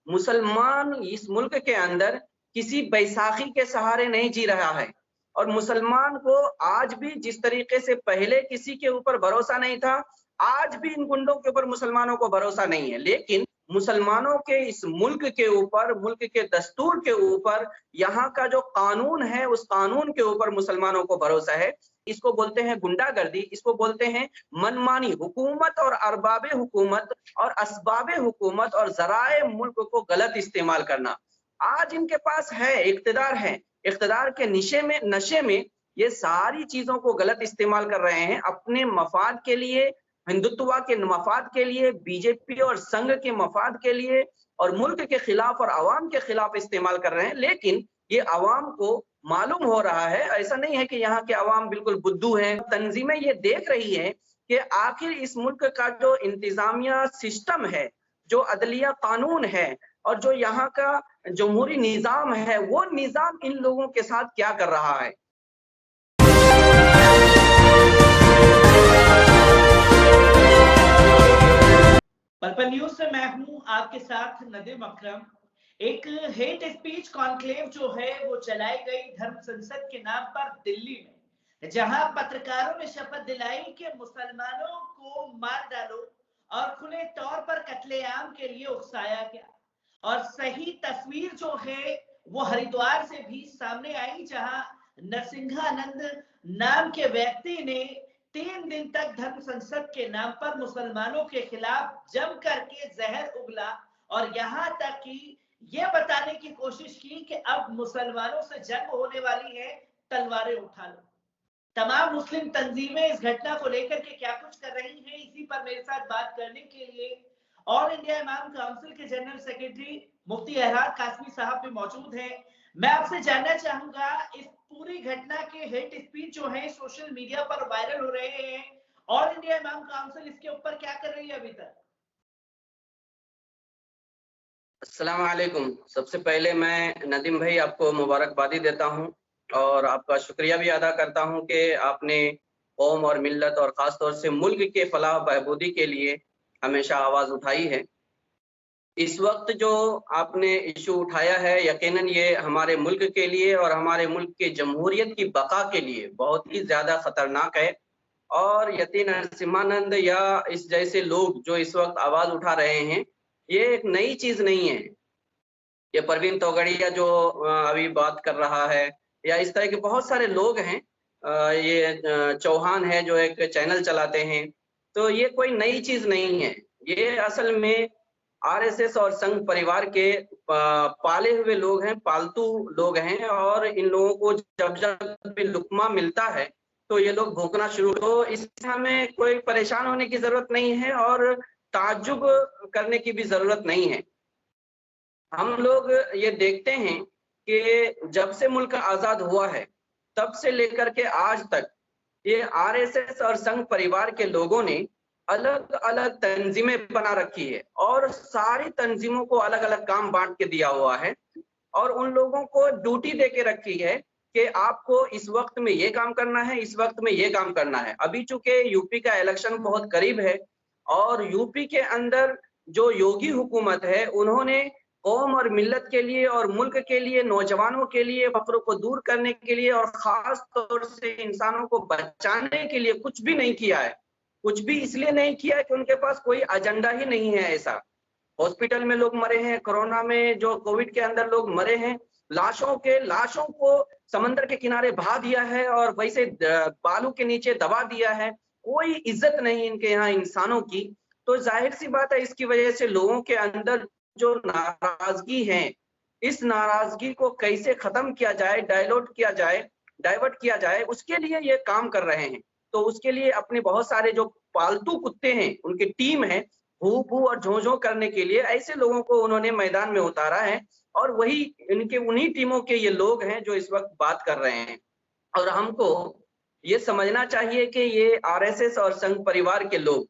मुसलमान इस मुल्क के अंदर किसी बैसाखी के सहारे नहीं जी रहा है। और मुसलमान को आज भी जिस तरीके से पहले किसी के ऊपर भरोसा नहीं था, आज भी इन गुंडों के ऊपर मुसलमानों को भरोसा नहीं है। लेकिन मुसलमानों के इस मुल्क के ऊपर, मुल्क के दस्तूर के ऊपर, यहाँ का जो कानून है उस कानून के ऊपर मुसलमानों को भरोसा है। इसको बोलते हैं गुंडागर्दी, इसको बोलते हैं मनमानी हुकूमत और अरबाबे हुकूमत और असबाबे हुकूमत और जराए मुल्क को गलत इस्तेमाल करना। आज इनके पास है, इख्तिदार के नशे में ये सारी चीजों को गलत इस्तेमाल कर रहे हैं अपने मफाद के लिए, हिंदुत्व के मफाद के लिए, बीजेपी और संघ के मफाद के लिए और मुल्क के खिलाफ और अवाम के खिलाफ इस्तेमाल कर रहे हैं। लेकिन ये अवाम को मालूम हो रहा है, ऐसा नहीं है कि यहाँ के अवाम बिल्कुल बुद्धू हैं। तंजीमें ये देख रही है कि आखिर इस मुल्क का जो इंतजामिया सिस्टम है, जो अदलिया कानून है और जो यहाँ का जमहूरी निजाम है, वो निजाम इन लोगों के साथ क्या कर रहा है। पर्पल न्यूज से मैं हूं आपके साथ नदीम अकरम। एक हेट स्पीच कॉन्क्लेव जो है वो चलाई गई धर्म संसद के नाम पर दिल्ली में, जहां पत्रकारों ने शपथ दिलाई कि मुसलमानों को मार डालो और खुले तौर पर कत्लेआम के लिए उकसाया गया। और सही तस्वीर जो है वो हरिद्वार से भी सामने आई, जहां नरसिंहानंद नाम के व्यक्ति ने 3 दिन तक धर्म संसद के नाम पर मुसलमानों के खिलाफ जम करके जहर उगला और यहाँ तक कि ये बताने की कोशिश की कि अब मुसलमानों से जंग होने वाली है, तलवारें उठा लो। तमाम मुस्लिम तंजीमें इस घटना को लेकर के क्या कुछ कर रही हैं, इसी पर मेरे साथ बात करने के लिए ऑल इंडिया इमाम काउंसिल के जनरल सेक्रेटरी मुफ्ती एहराज कासमी साहब भी मौजूद हैं। मैं आपसे जानना चाहूंगा, इस पूरी घटना के हेट स्पीच जो है सोशल मीडिया पर वायरल हो रहे हैं, ऑल इंडिया इमाम काउंसिल इसके ऊपर क्या कर रही है अभी तक? अस्सलाम वालेकुम। सबसे पहले मैं नदीम भाई आपको मुबारकबादी देता हूं और आपका शुक्रिया भी अदा करता हूं कि आपने कौम और मिल्लत और ख़ास तौर से मुल्क के फलाह बहबूदी के लिए हमेशा आवाज़ उठाई है। इस वक्त जो आपने इशू उठाया है, यकीनन ये हमारे मुल्क के लिए और हमारे मुल्क के जमहूरियत की बका के लिए बहुत ही ज़्यादा ख़तरनाक है। और यति नरसिम्हानंद या इस जैसे लोग जो इस वक्त आवाज़ उठा रहे हैं, ये एक नई चीज़ नहीं है। ये परवीन तोगड़िया जो अभी बात कर रहा है, या इस तरह के बहुत सारे लोग हैं, ये चौहान है जो एक चैनल चलाते हैं, तो ये कोई नई चीज़ नहीं है। ये असल में आरएसएस और संघ परिवार के पाले हुए लोग हैं, पालतू लोग हैं और इन लोगों को जब भी लुकमा मिलता है तो ये लोग भौंकना शुरू। तो इसमें हमें कोई परेशान होने की जरूरत नहीं है और ताज्जुब करने की भी जरूरत नहीं है। हम लोग ये देखते हैं कि जब से मुल्क आजाद हुआ है तब से लेकर के आज तक ये आरएसएस और संघ परिवार के लोगों ने अलग अलग तंजीमें बना रखी है और सारी तंजीमों को अलग अलग काम बांट के दिया हुआ है और उन लोगों को ड्यूटी दे के रखी है कि आपको इस वक्त में ये काम करना है, इस वक्त में ये काम करना है। अभी चूंकि यूपी का इलेक्शन बहुत करीब है और यूपी के अंदर जो योगी हुकूमत है, उन्होंने कौम और मिल्लत के लिए और मुल्क के लिए, नौजवानों के लिए, फक्र को दूर करने के लिए और खास तौर से इंसानों को बचाने के लिए कुछ भी नहीं किया है। कुछ भी इसलिए नहीं किया कि उनके पास कोई एजेंडा ही नहीं है। ऐसा हॉस्पिटल में लोग मरे हैं, कोरोना में जो कोविड के अंदर लोग मरे हैं, लाशों को समंदर के किनारे बहा दिया है और वैसे बालू के नीचे दबा दिया है। कोई इज्जत नहीं इनके यहाँ इंसानों की। तो जाहिर सी बात है, इसकी वजह से लोगों के अंदर जो नाराजगी है, इस नाराजगी को कैसे खत्म किया जाए, डाइवर्ट किया जाए, उसके लिए ये काम कर रहे हैं। तो उसके लिए अपने बहुत सारे जो पालतू कुत्ते हैं, उनकी टीम है, भू भू और झों झों करने के लिए ऐसे लोगों को उन्होंने मैदान में उतारा है और वही इनके उन्हीं टीमों के ये लोग हैं जो इस वक्त बात कर रहे हैं। और हमको ये समझना चाहिए कि ये आरएसएस और संघ परिवार के लोग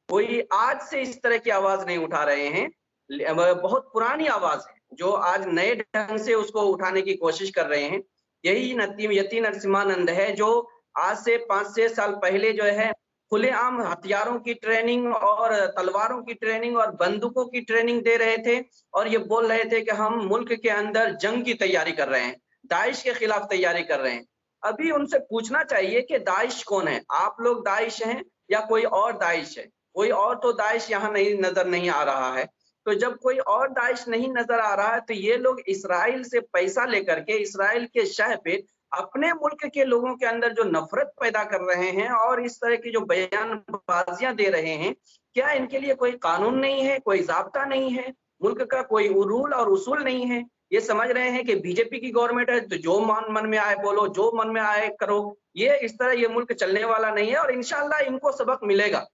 कोई आज से इस तरह की आवाज नहीं उठा रहे हैं, बहुत पुरानी आवाज है जो आज नए ढंग से उसको उठाने की कोशिश कर रहे हैं। यही यति नरसिम्हानंद है जो आज से 5-6 साल पहले जो है खुलेआम हथियारों की ट्रेनिंग और तलवारों की ट्रेनिंग और बंदूकों की ट्रेनिंग दे रहे थे और ये बोल रहे थे कि हम मुल्क के अंदर जंग की तैयारी कर रहे हैं, दाइश के खिलाफ तैयारी कर रहे हैं। अभी उनसे पूछना चाहिए कि दाइश कौन है? आप लोग दाइश हैं या कोई और दाइश है? कोई और तो दाइश यहाँ नजर नहीं आ रहा है। तो जब कोई और दाइश नहीं नजर आ रहा है तो ये लोग इस्राइल से पैसा लेकर के इस्राइल के शह पे अपने मुल्क के लोगों के अंदर जो नफरत पैदा कर रहे हैं और इस तरह की जो बयानबाजियां दे रहे हैं, क्या इनके लिए कोई कानून नहीं है, कोई ज़ाब्ता नहीं है, मुल्क का कोई रूल और उसूल नहीं है? ये समझ रहे हैं कि बीजेपी की गवर्नमेंट है तो जो मन में आए बोलो, जो मन में आए करो। ये इस तरह ये मुल्क चलने वाला नहीं है और इंशाअल्लाह इनको सबक मिलेगा।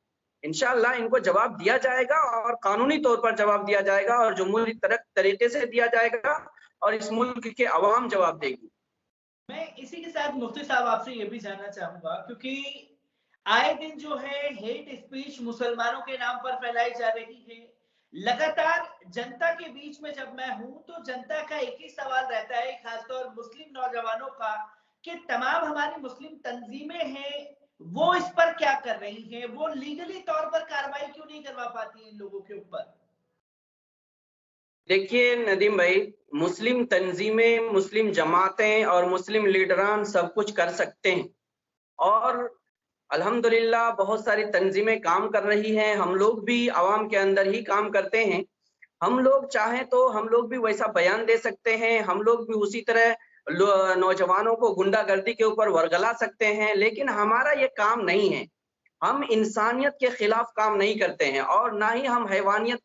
इंशाअल्लाह इनको जवाब दिया जाएगा और कानूनी तौर पर जवाब दिया जाएगा और जमहूरी तरीके से दिया जाएगा और इस मुल्क के अवाम जवाब देगी। मैं इसी के साथ मुफ्ती साहब आपसे ये भी जानना चाहूंगा, क्योंकि आए दिन जो है हेट स्पीच मुसलमानों के नाम पर फैलाई जा रही है। लगातार जनता के बीच में जब मैं हूं तो जनता का एक ही सवाल रहता है, खासतौर मुस्लिम नौजवानों का, कि तमाम हमारी मुस्लिम तंजीमें हैं वो इस पर क्या कर रही हैं, वो लीगली तौर पर कार्रवाई क्यों नहीं करवा पाती इन लोगों के ऊपर? देखिए नदीम भाई, मुस्लिम तंजीमें, मुस्लिम जमातें और मुस्लिम लीडरान सब कुछ कर सकते हैं और अल्हम्दुलिल्लाह बहुत सारी तंजीमें काम कर रही हैं। हम लोग भी आवाम के अंदर ही काम करते हैं। हम लोग चाहें तो हम लोग भी वैसा बयान दे सकते हैं, हम लोग भी उसी तरह नौजवानों को गुंडागर्दी के ऊपर वरगला सकते हैं, लेकिन हमारा ये काम नहीं है। हम इंसानियत के खिलाफ काम नहीं करते हैं और ना ही हम हैवानियत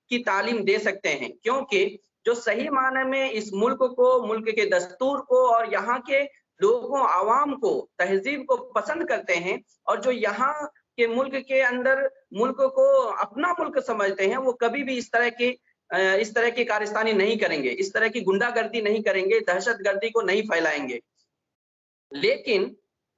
की तालीम दे सकते हैं, क्योंकि जो सही माने में इस मुल्क को, मुल्क के दस्तूर को और यहाँ के लोगों आवाम को, तहजीब को पसंद करते हैं और जो यहाँ के मुल्क के अंदर मुल्क को अपना मुल्क समझते हैं, वो कभी भी इस तरह की कारस्तानी नहीं करेंगे, इस तरह की गुंडागर्दी नहीं करेंगे, दहशतगर्दी को नहीं फैलाएंगे। लेकिन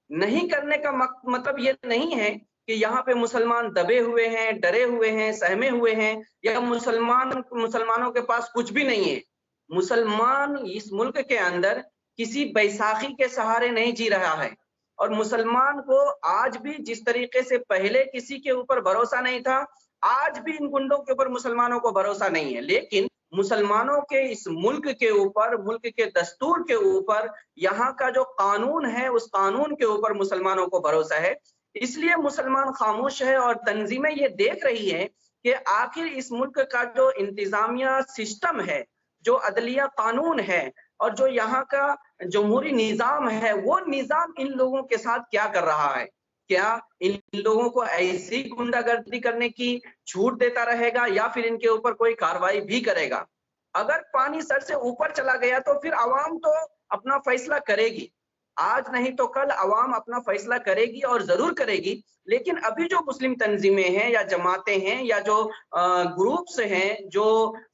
नहीं करने का मतलब ये नहीं है कि यहाँ पे मुसलमान दबे हुए हैं, डरे हुए हैं, सहमे हुए हैं या मुसलमानों के पास कुछ भी नहीं है। मुसलमान इस मुल्क के अंदर किसी बैसाखी के सहारे नहीं जी रहा है और मुसलमान को आज भी जिस तरीके से पहले किसी के ऊपर भरोसा नहीं था, आज भी इन गुंडों के ऊपर मुसलमानों को भरोसा नहीं है। लेकिन मुसलमानों के इस मुल्क के ऊपर, मुल्क के दस्तूर के ऊपर, यहाँ का जो कानून है उस कानून के ऊपर मुसलमानों को भरोसा है। इसलिए मुसलमान खामोश है और तंजीमें ये देख रही है कि आखिर इस मुल्क का जो इंतजामिया सिस्टम है, जो अदलिया कानून है और जो यहाँ का जमहूरी निजाम है, वो निजाम इन लोगों के साथ क्या कर रहा है। क्या इन लोगों को ऐसी गुंडागर्दी करने की छूट देता रहेगा या फिर इनके ऊपर कोई कार्रवाई भी करेगा? अगर पानी सर से ऊपर चला गया तो फिर आवाम तो अपना फैसला करेगी, आज नहीं तो कल आवाम अपना फैसला करेगी और जरूर करेगी। लेकिन अभी जो मुस्लिम तंजीमें हैं या जमातें हैं या जो ग्रुप्स हैं जो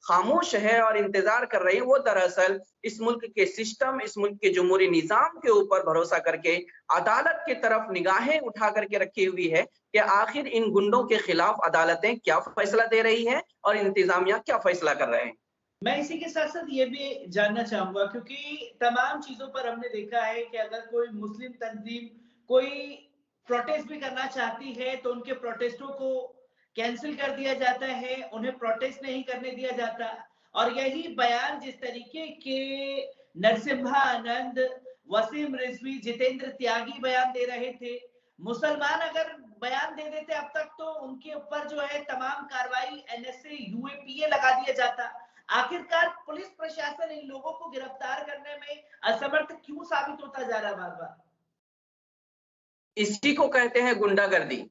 खामोश है और इंतजार कर रही हैं, वो दरअसल इस मुल्क के सिस्टम, इस मुल्क के जमहूरी निजाम के ऊपर भरोसा करके अदालत की तरफ निगाहें उठा करके रखी हुई है कि आखिर इन गुंडों के खिलाफ अदालतें क्या फैसला दे रही है और इंतजामिया क्या फैसला कर रहे हैं। मैं इसी के साथ साथ ये भी जानना चाहूंगा, क्योंकि तमाम चीजों पर हमने देखा है कि अगर कोई मुस्लिम तंजीम कोई प्रोटेस्ट भी करना चाहती है तो उनके प्रोटेस्टों को कैंसिल कर दिया जाता है, उन्हें प्रोटेस्ट नहीं करने दिया जाता। और यही बयान जिस तरीके के नरसिम्हा आनंद, वसीम रिजवी, जितेंद्र त्यागी बयान दे रहे थे, मुसलमान अगर बयान दे देते अब तक तो उनके ऊपर जो है तमाम कार्रवाई एनएसए, यूएपीए लगा दिया जाता। आखिरकार पुलिस प्रशासन इन लोगों को गिरफ्तार करने में असमर्थ क्यों साबित होता जा रहा बार बार? इसी को कहते हैं गुंडागर्दी।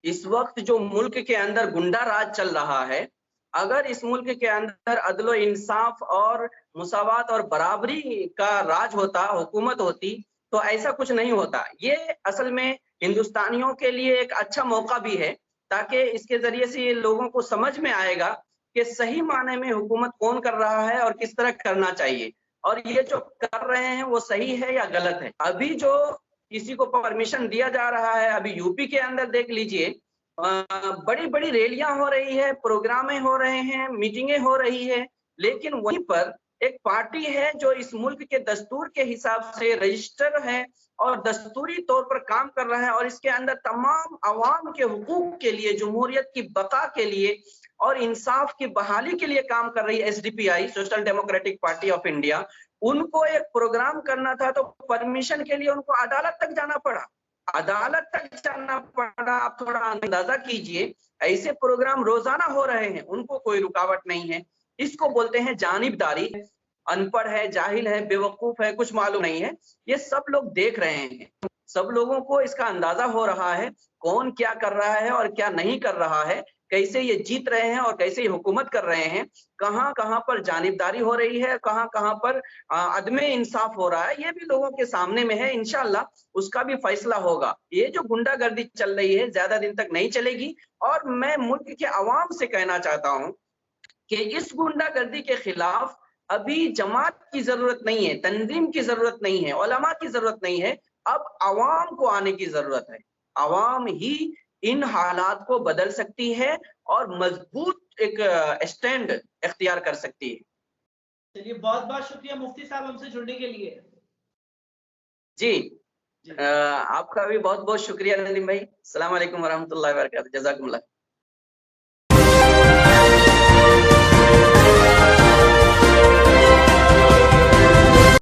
इस वक्त जो मुल्क के अंदर गुंडा राज चल रहा है, अगर इस मुल्क के अंदर अदलो इंसाफ और मुसावात और बराबरी का राज होता, हुकूमत होती, तो ऐसा कुछ नहीं होता। ये असल में हिंदुस्तानियों के लिए एक अच्छा मौका भी है, ताकि इसके जरिए से ये लोगों को समझ में आएगा कि सही माने में हुकूमत कौन कर रहा है और किस तरह करना चाहिए और ये जो कर रहे हैं वो सही है या गलत है। अभी जो किसी को परमिशन दिया जा रहा है, अभी यूपी के अंदर देख लीजिए, बड़ी बड़ी रैलियां हो रही है, प्रोग्रामें हो रहे हैं, मीटिंगें हो रही है, लेकिन वहीं पर एक पार्टी है जो इस मुल्क के दस्तूर के हिसाब से रजिस्टर है और दस्तूरी तौर पर काम कर रहा है और इसके अंदर तमाम अवाम के हुकूक के लिए, जमहूरियत की बका के लिए और इंसाफ की बहाली के लिए काम कर रही है SDPI, social democratic party of India. उनको एक प्रोग्राम करना था तो परमिशन के लिए उनको अदालत तक जाना पड़ा, अदालत तक जाना पड़ा। आप थोड़ा अंदाजा कीजिए, ऐसे प्रोग्राम रोजाना हो रहे हैं, उनको कोई रुकावट नहीं है। इसको बोलते हैं जानिबदारी। अनपढ़ है, जाहिल है, बेवकूफ है, कुछ मालूम नहीं है, ये सब लोग देख रहे हैं। सब लोगों को इसका अंदाजा हो रहा है कौन क्या कर रहा है और क्या नहीं कर रहा है, कैसे ये जीत रहे हैं और कैसे ये हुकूमत कर रहे हैं, कहां कहां पर जानिबदारी हो रही है, कहां कहां पर अदमे इंसाफ हो रहा है, ये भी लोगों के सामने में है। इंशाल्लाह उसका भी फैसला होगा। ये जो गुंडागर्दी चल रही है ज्यादा दिन तक नहीं चलेगी और मैं मुल्क के अवाम से कहना चाहता हूं कि इस गुंडागर्दी के खिलाफ अभी जमात की जरूरत नहीं है, तंजीम की जरूरत नहीं है, उलमा की जरूरत नहीं है, अब अवाम को आने की जरूरत है। अवाम ही इन हालात को बदल सकती है और मजबूत एक स्टैंड इख्तियार कर सकती है। चलिए, बहुत बहुत शुक्रिया मुफ्ती साहब हमसे जुड़ने के लिए। जी, आपका भी बहुत बहुत शुक्रिया नदीम भाई। अस्सलाम वालेकुम वरहमतुल्लाहि वबरकातुहू। जज़ाकुमुल्लाह।